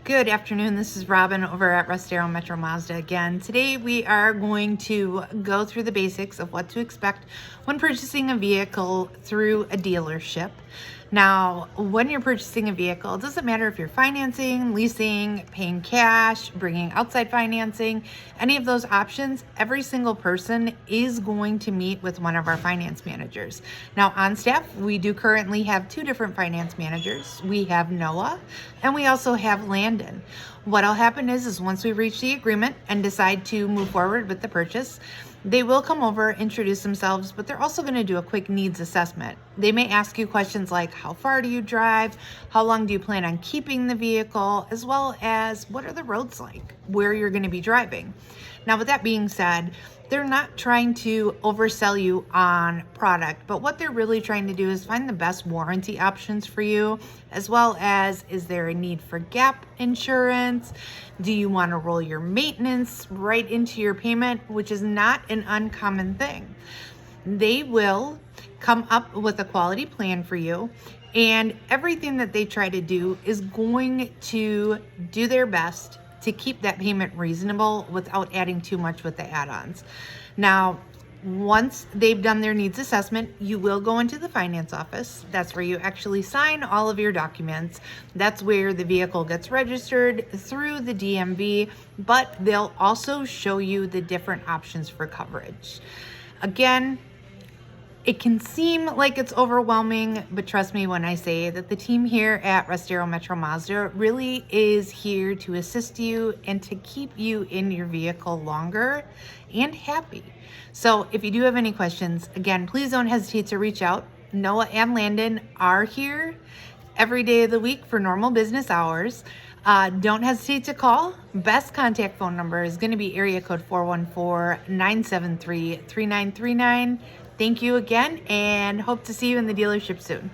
Good afternoon, this is Robyn over at Russ Darrow Metro Mazda again. Today we are going to go through the basics of what to expect when purchasing a vehicle through a dealership. Now, when you're purchasing a vehicle, it doesn't matter if you're financing, leasing, paying cash, bringing outside financing, any of those options, every single person is going to meet with one of our finance managers. Now, on staff, we do currently have two different finance managers. We have Noah and we also have Landon. What'll happen is once we reach the agreement and decide to move forward with the purchase, they will come over, introduce themselves, but they're also going to do a quick needs assessment. They may ask you questions like, how far do you drive? How long do you plan on keeping the vehicle? As well as, what are the roads like where you're going to be driving? Now, with that being said, they're not trying to oversell you on product, but what they're really trying to do is find the best warranty options for you, as well as, is there a need for gap insurance? Do you want to roll your maintenance right into your payment, which is not an uncommon thing. They will come up with a quality plan for you, and everything that they try to do is going to do their best to keep that payment reasonable without adding too much with the add-ons. Now, once they've done their needs assessment, you will go into the finance office. That's where you actually sign all of your documents. That's where the vehicle gets registered through the DMV, but they'll also show you the different options for coverage. Again, it can seem like it's overwhelming, but trust me when I say that the team here at Russ Darrow Metro Mazda really is here to assist you and to keep you in your vehicle longer and happy. So if you do have any questions, again, please don't hesitate to reach out. Noah and Landon are here every day of the week for normal business hours. Don't hesitate to call. Best contact phone number is going to be area code 414-973-3939. Thank you again, and hope to see you in the dealership soon.